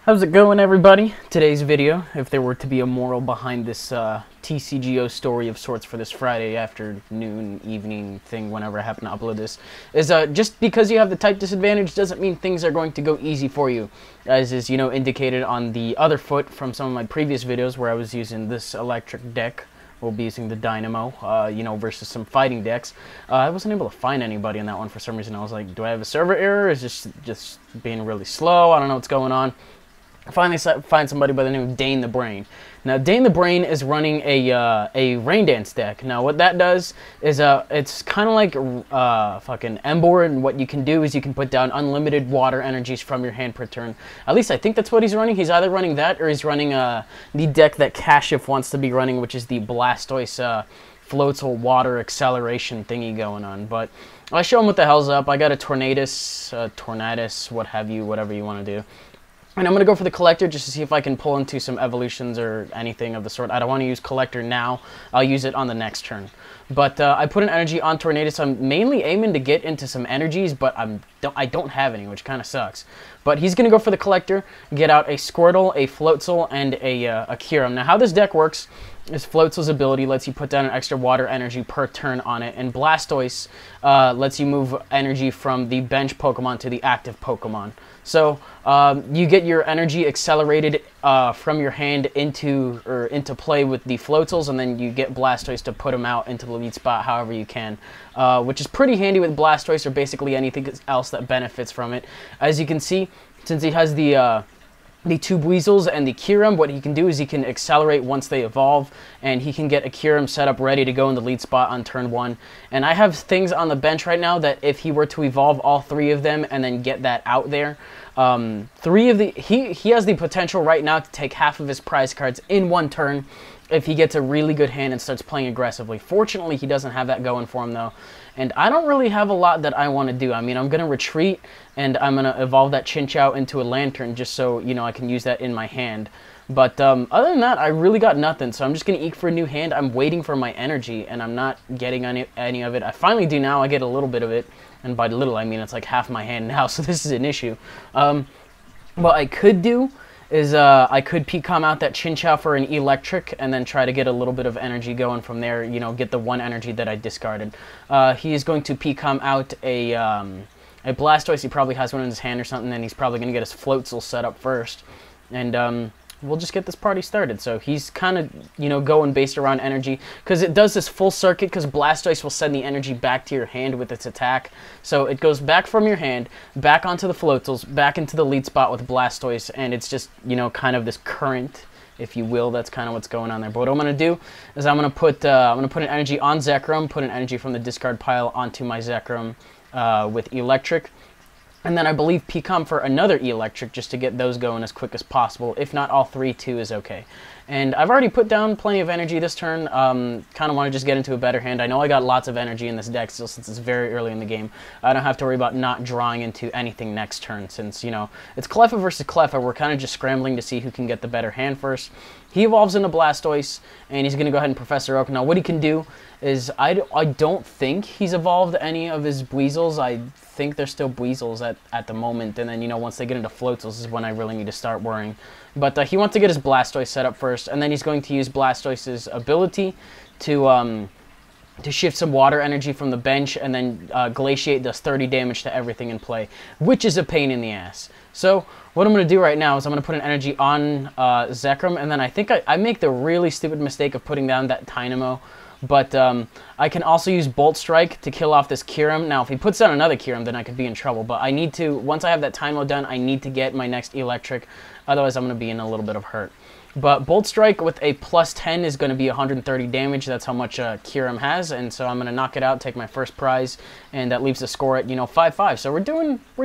How's it going, everybody? Today's video, if there were to be a moral behind this TCGO story of sorts for this Friday afternoon, evening thing, whenever I happen to upload this, is just because you have the type disadvantage doesn't mean things are going to go easy for you, as is, indicated on the other foot from some of my previous videos where I was using this electric deck. We'll be using the Dynamo, versus some fighting decks. I wasn't able to find anybody in that one for some reason. I was like, do I have a server error? Is this just being really slow? I don't know what's going on. I finally find somebody by the name of danethebrain. Now, danethebrain is running a rain dance deck. Now, what that does is it's kind of like fucking Embor, and what you can do is you can put down unlimited water energies from your hand per turn. At least I think that's what he's running. He's either running that or he's running the deck that Kashif wants to be running, which is the Blastoise Floatzel water acceleration thingy going on. But I show him what the hell's up. I got a Tornadus, what have you, whatever you want to do. And I'm going to go for the Collector just to see if I can pull into some evolutions or anything of the sort. I don't want to use Collector now. I'll use it on the next turn. But I put an energy on Tornadus. I'm mainly aiming to get into some energies, but I don't have any, which kind of sucks. But he's going to go for the Collector, get out a Squirtle, a Floatzel, and a Kyurem. Now, how this deck works is Floatzel's ability lets you put down an extra water energy per turn on it, and Blastoise lets you move energy from the bench Pokemon to the active Pokemon. So you get your energy accelerated from your hand into play with the Floatzels, and then you get Blastoise to put them out into the lead spot however you can, which is pretty handy with Blastoise or basically anything else that benefits from it. As you can see, since he has the two Weasels and the Kyurem, what he can do is he can accelerate once they evolve, and he can get a Kyurem set up ready to go in the lead spot on turn 1. And I have things on the bench right now that if he were to evolve all 3 of them and then get that out there, he has the potential right now to take half of his prize cards in 1 turn if he gets a really good hand and starts playing aggressively. Fortunately, he doesn't have that going for him, though. And I don't really have a lot that I want to do. I mean, I'm going to retreat, and I'm going to evolve that Chinchou into a Lantern just so, I can use that in my hand. But other than that, I really got nothing. So I'm just going to eke for a new hand. I'm waiting for my energy, and I'm not getting any of it. I finally do now. I get a little bit of it. And by little, I mean it's like half my hand now, so this is an issue. What I could do is I could Pecom out that Chinchou for an Electric and then try to get a little bit of energy going from there, get the 1 energy that I discarded. He is going to Pecom out a Blastoise. He probably has one in his hand or something, and he's probably going to get his Floatzel set up first. And we'll just get this party started. So he's kind of, going based around energy, because it does this full circuit, because Blastoise will send the energy back to your hand with its attack. So it goes back from your hand, back onto the Floatzels, back into the lead spot with Blastoise, and it's just, kind of this current, if you will. That's kind of what's going on there. But what I'm going to do is I'm going to put an energy on Zekrom, put an energy from the discard pile onto my Zekrom with Electric. And then I believe Pecom for another Electric just to get those going as quick as possible. If not all 3, 2 is okay. And I've already put down plenty of energy this turn. Kind of want to just get into a better hand. I know I got lots of energy in this deck still since it's very early in the game. I don't have to worry about not drawing into anything next turn since, it's Cleffa versus Cleffa. We're kind of just scrambling to see who can get the better hand first. He evolves into Blastoise, and he's going to go ahead and Professor Oak. Now, what he can do is I don't think he's evolved any of his Weasels. I think they're still Weasels at the moment, and then, once they get into Floatzels is when I really need to start worrying. But he wants to get his Blastoise set up first, and then he's going to use Blastoise's ability to shift some water energy from the bench, and then Glaciate does 30 damage to everything in play, which is a pain in the ass. So what I'm going to do right now is I'm going to put an energy on Zekrom, and then I think I make the really stupid mistake of putting down that Dynamo. But I can also use Bolt Strike to kill off this Kyurem. Now, if he puts down another Kyurem, then I could be in trouble. But I need to, once I have that Dynamo done, I need to get my next Electric. Otherwise, I'm going to be in a little bit of hurt. But Bolt Strike with a plus 10 is going to be 130 damage. That's how much Kyurem has. And so I'm going to knock it out, take my first prize. And that leaves the score at, 5-5. So we're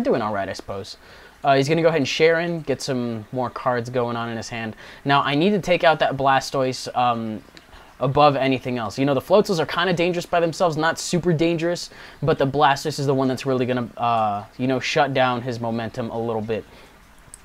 doing all right, I suppose. He's going to go ahead and share in, get some more cards going on in his hand. Now, I need to take out that Blastoise above anything else. The Floatzels are kind of dangerous by themselves, not super dangerous, but the Blastoise is the one that's really going to, shut down his momentum a little bit.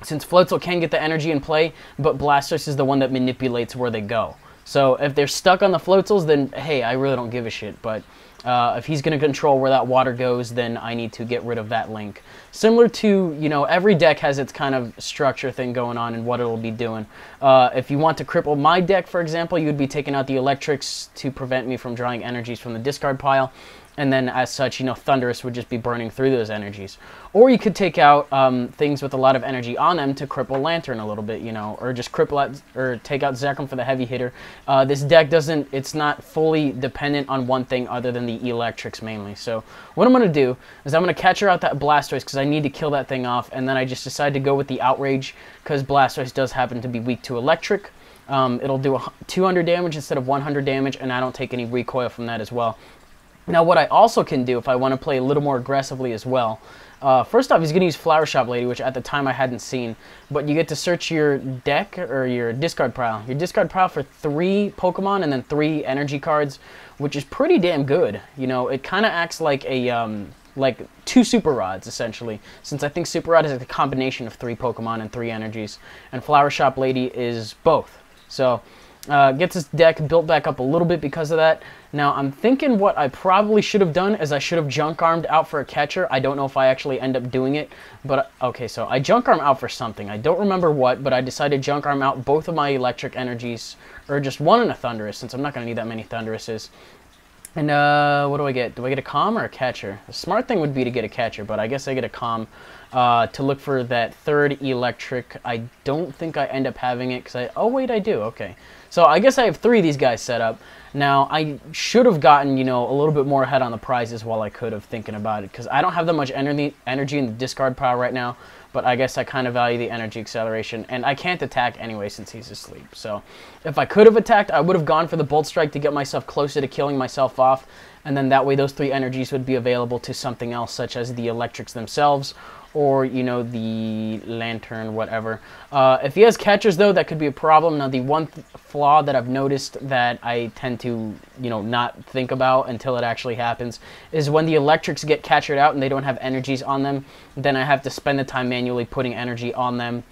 Since Floatzel can get the energy in play, but Blastoise is the one that manipulates where they go. So if they're stuck on the Floatzels, then hey, I really don't give a shit. But if he's going to control where that water goes, then I need to get rid of that link. Similar to, you know, every deck has its kind of structure thing going on and what it'll be doing. If you want to cripple my deck, for example, you would be taking out the electrics to prevent me from drawing energies from the discard pile. And then, as such, you know, Thunderous would just be burning through those energies. Or you could take out things with a lot of energy on them to cripple Lantern a little bit, you know, or just cripple out, or take out Zekrom for the heavy hitter. This deck doesn't, it's not fully dependent on one thing other than the electrics mainly. So what I'm going to do is I'm going to catcher out that Blastoise because I need to kill that thing off. And then I just decide to go with the Outrage because Blastoise does happen to be weak to electric. It'll do 200 damage instead of 100 damage, and I don't take any recoil from that as well. Now, what I also can do if I want to play a little more aggressively as well, first off, he's going to use Flower Shop Lady, which at the time I hadn't seen, but you get to search your deck or your discard pile. Your discard pile for 3 Pokemon and then 3 energy cards, which is pretty damn good. You know, it kind of acts like a like 2 Super Rods, essentially, since I think Super Rod is like a combination of 3 Pokemon and 3 energies, and Flower Shop Lady is both. So gets his deck built back up a little bit because of that. Now, I'm thinking what I probably should have done is I should have Junk Armed out for a catcher. I don't know if I actually end up doing it, but okay, so I Junk Arm out for something. I don't remember what, but I decided Junk Arm out both of my electric energies, or just one and a Thunderous, since I'm not going to need that many Thunderouses. And what do I get? Do I get a Calm or a catcher? The smart thing would be to get a catcher, but I guess I get a Calm to look for that 3rd electric. I don't think I end up having it because I... Oh, wait, I do. Okay. So I guess I have 3 of these guys set up. Now, I should have gotten, you know, a little bit more ahead on the prizes while I could have, thinking about it, because I don't have that much energy in the discard pile right now, but I guess I kind of value the energy acceleration, and I can't attack anyway since he's asleep. So if I could have attacked, I would have gone for the Bolt Strike to get myself closer to killing myself off, and then that way those 3 energies would be available to something else, such as the electrics themselves, or, you know, the Lantern, whatever. If he has catchers, though, that could be a problem. Now, the one flaw that I've noticed that I tend to, you know, not think about until it actually happens is when the electrics get catchered out and they don't have energies on them, then I have to spend the time manually putting energy on them.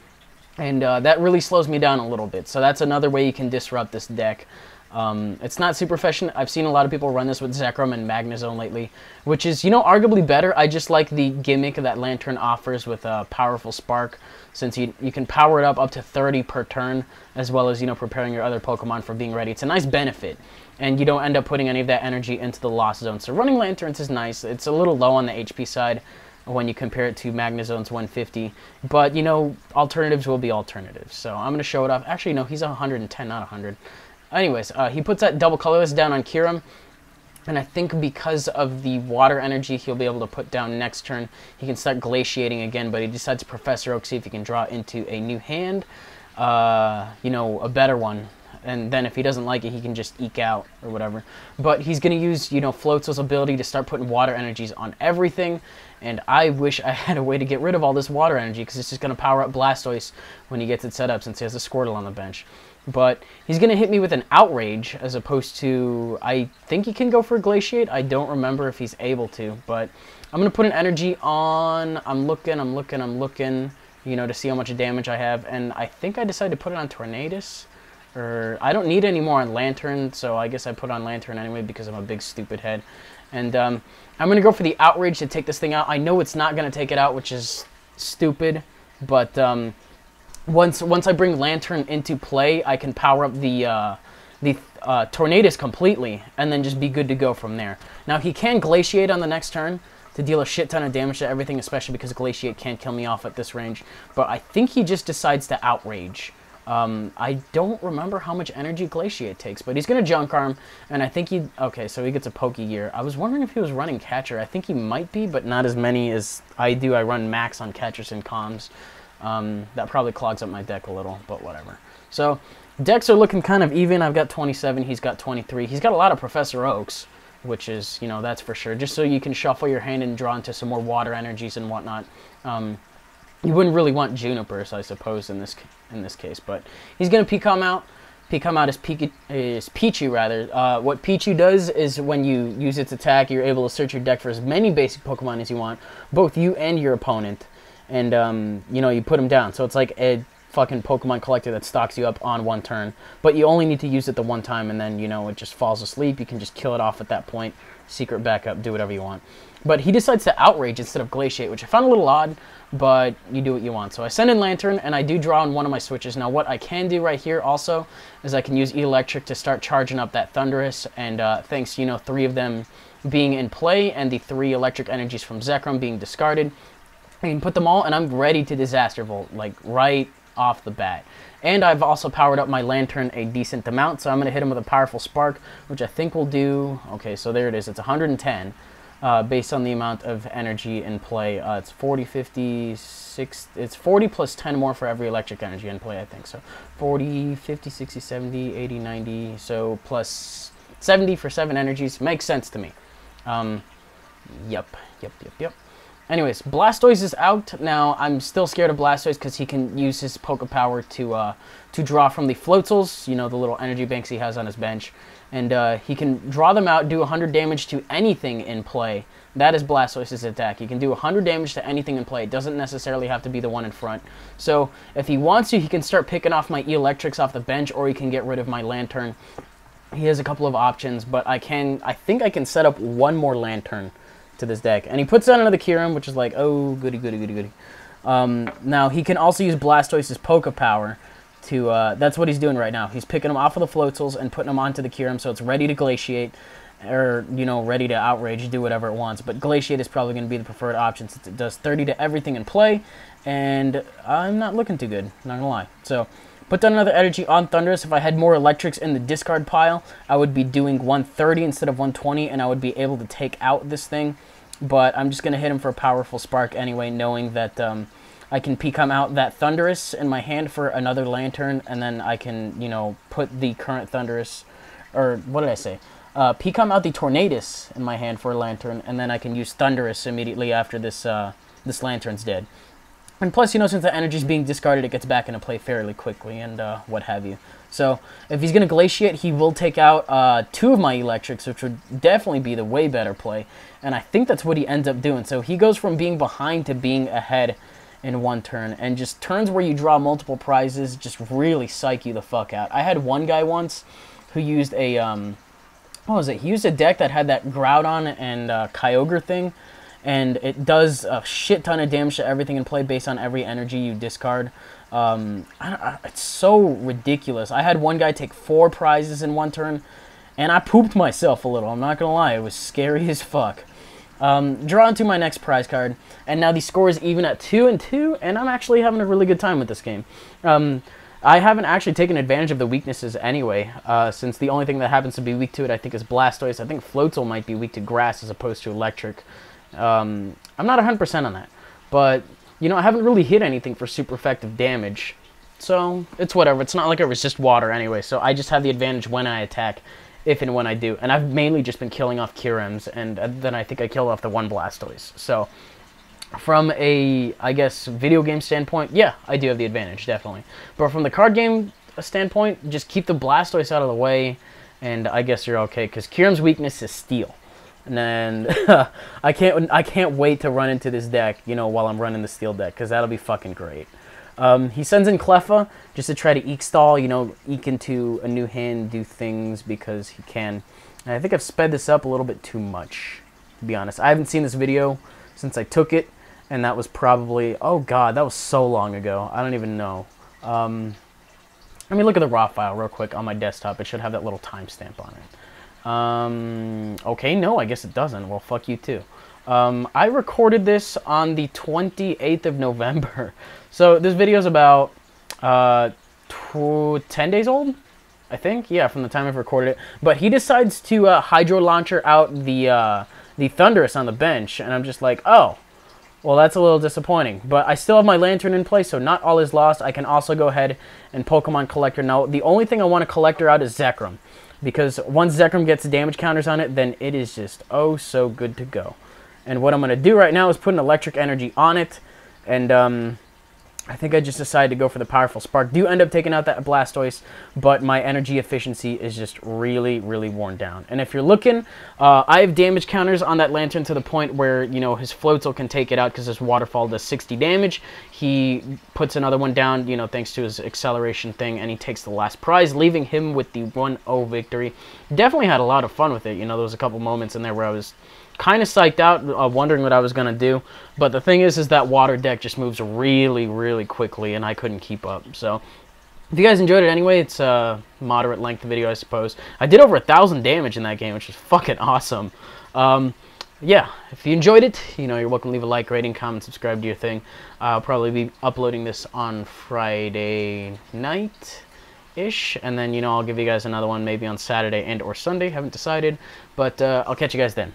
And that really slows me down a little bit. So that's another way you can disrupt this deck. It's not super efficient. I've seen a lot of people run this with Zekrom and Magnezone lately, which is, you know, arguably better. I just like the gimmick that Lantern offers with a powerful Spark, since you can power it up to 30 per turn, as well as, you know, preparing your other Pokemon for being ready. It's a nice benefit, and you don't end up putting any of that energy into the Lost Zone. So running Lanterns is nice. It's a little low on the HP side when you compare it to Magnezone's 150, but, you know, alternatives will be alternatives. So I'm going to show it off. Actually, no, he's 110, not 100. Anyways, he puts that double colorless down on Kyurem, and I think because of the water energy he'll be able to put down next turn, he can start glaciating again, but he decides to Professor Oak, see if he can draw into a new hand, you know, a better one. And then if he doesn't like it, he can just eke out or whatever. But he's going to use, you know, Floatzel's ability to start putting water energies on everything. And I wish I had a way to get rid of all this water energy, because it's just going to power up Blastoise when he gets it set up, since he has a Squirtle on the bench. But he's going to hit me with an Outrage, as opposed to, I think he can go for a Glaciate. I don't remember if he's able to. But I'm going to put an energy on, I'm looking, you know, to see how much damage I have. And I think I decided to put it on Tornadus. Or I don't need any more on Lantern, so I guess I put on Lantern anyway because I'm a big stupid head. And I'm going to go for the Outrage to take this thing out. I know it's not going to take it out, which is stupid, but once I bring Lantern into play, I can power up the Tornadus completely and then just be good to go from there. Now, he can Glaciate on the next turn to deal a shit ton of damage to everything, especially because Glaciate can't kill me off at this range. But I think he just decides to Outrage. I don't remember how much energy Glaciate takes, but he's going to Junk Arm, and I think he... Okay, so he gets a Pokegear. I was wondering if he was running Catcher. I think he might be, but not as many as I do. I run max on Catchers and Comms. That probably clogs up my deck a little, but whatever. So, decks are looking kind of even. I've got 27, he's got 23. He's got a lot of Professor Oaks, which is, you know, that's for sure. Just so you can shuffle your hand and draw into some more water energies and whatnot. You wouldn't really want Junipers, I suppose, in this case, but he's going to Picom out. Picom out is Pichu, rather. What Pichu does is when you use its attack, you're able to search your deck for as many basic Pokemon as you want, both you and your opponent, and, you know, you put them down. So it's like a fucking Pokemon collector that stocks you up on 1 turn. But you only need to use it the 1 time, and then, you know, it just falls asleep. You can just kill it off at that point. Secret backup, do whatever you want. But he decides to Outrage instead of Glaciate, which I found a little odd, but you do what you want. So I send in Lantern, and I do draw on one of my switches. Now, what I can do right here also is I can use Electric to start charging up that Thundurus, and thanks, you know, 3 of them being in play and the 3 electric energies from Zekrom being discarded, I can put them all, and I'm ready to Disaster Volt, like, right off the bat. And I've also powered up my Lantern a decent amount, so I'm going to hit him with a powerful Spark, which I think will do... Okay, so there it is. It's 110. Based on the amount of energy in play. It's 40, 50, 60, it's 40 plus 10 more for every electric energy in play, I think. So 40, 50, 60, 70, 80, 90, so plus 70 for 7 energies. Makes sense to me. Yep. Anyways, Blastoise is out. Now, I'm still scared of Blastoise because he can use his Poke Power to draw from the Floatzels, you know, the little energy banks he has on his bench. And he can draw them out, do 100 damage to anything in play. That is Blastoise's attack. He can do 100 damage to anything in play. It doesn't necessarily have to be the one in front. So if he wants to, he can start picking off my Electrics off the bench, or he can get rid of my Lantern. He has a couple of options, but I think I can set up 1 more Lantern to this deck. And he puts out another Kyurem, which is like, oh, goody. Now, he can also use Blastoise's Poke Power. That's what he's doing right now. He's picking them off of the Floatzels and putting them onto the Kyurem, so it's ready to Glaciate, or, you know, ready to Outrage, do whatever it wants. But Glaciate is probably going to be the preferred option since it does 30 to everything in play, and I'm not looking too good, not going to lie. So, put down another energy on Thundurus. If I had more Electrics in the discard pile, I would be doing 130 instead of 120, and I would be able to take out this thing. But I'm just going to hit him for a powerful Spark anyway, knowing that... I can Pecom out that Thundurus in my hand for another Lantern, and then I can, you know, put the current Thundurus, or what did I say? Pecom out the Tornadus in my hand for a Lantern, and then I can use Thundurus immediately after this this Lantern's dead. And plus, you know, since the energy's being discarded, it gets back into play fairly quickly, and what have you. So, if he's going to Glaciate, he will take out 2 of my Electrics, which would definitely be the way better play. And I think that's what he ends up doing. So, he goes from being behind to being ahead in 1 turn, and just turns where you draw multiple prizes just really psych you the fuck out. I had one guy once who used a, what was it? He used a deck that had that Groudon and Kyogre thing, and it does a shit ton of damage to everything in play based on every energy you discard. It's so ridiculous. I had one guy take 4 prizes in 1 turn, and I pooped myself a little. I'm not gonna lie, it was scary as fuck. Draw into my next prize card, and now the score is even at 2-2, and I'm actually having a really good time with this game. I haven't actually taken advantage of the weaknesses anyway, since the only thing that happens to be weak to it, I think, is Blastoise. I think Floatzel might be weak to Grass as opposed to Electric. I'm not 100% on that, but, you know, I haven't really hit anything for super effective damage, so it's whatever. It's not like I resist water anyway, so I just have the advantage when I attack, if and when I do. And I've mainly just been killing off Kyurems, and then I think I killed off the 1 Blastoise. So, from a, I guess, video game standpoint, yeah, I do have the advantage, definitely. But from the card game standpoint, just keep the Blastoise out of the way, and I guess you're okay, because Kyurem's weakness is Steel. And then, I can't wait to run into this deck, you know, while I'm running the Steel deck, because that'll be fucking great. He sends in Cleffa just to try to eke stall, you know, eke into a new hand, do things because he can. And I think I've sped this up a little bit too much, to be honest. I haven't seen this video since I took it, and that was probably, oh god, that was so long ago. I don't even know. Let me look at the raw file real quick on my desktop. It should have that little timestamp on it. Okay, no, I guess it doesn't. Well, fuck you too. I recorded this on the 28th of November. So this video is about 10 days old, I think. Yeah, from the time I've recorded it. But he decides to Hydro Launcher out the Thundurus on the bench, and I'm just like, oh, well, that's a little disappointing. But I still have my Lantern in place, so not all is lost. I can also go ahead and Pokemon Collector. Now, the only thing I want to Collector out is Zekrom, because once Zekrom gets damage counters on it, then it is just oh so good to go. And what I'm going to do right now is put an Electric Energy on it, and I think I just decided to go for the powerful spark. Do end up taking out that Blastoise, but my energy efficiency is just really, really worn down. And if you're looking, I have damage counters on that Lantern to the point where, you know, his Floatzel can take it out because his Waterfall does 60 damage. He puts another one down, you know, thanks to his acceleration thing, and he takes the last prize, leaving him with the 1-0 victory. Definitely had a lot of fun with it. You know, there was a couple moments in there where I was kind of psyched out, wondering what I was going to do. But the thing is that water deck just moves really, really quickly, and I couldn't keep up. So if you guys enjoyed it anyway, it's a moderate length video, I suppose. I did over 1,000 damage in that game, which is fucking awesome. Yeah, if you enjoyed it, you know, you're welcome to leave a like, rating, comment, subscribe, do your thing. I'll probably be uploading this on Friday night-ish, and then, you know, I'll give you guys another one maybe on Saturday and or Sunday. Haven't decided, but I'll catch you guys then.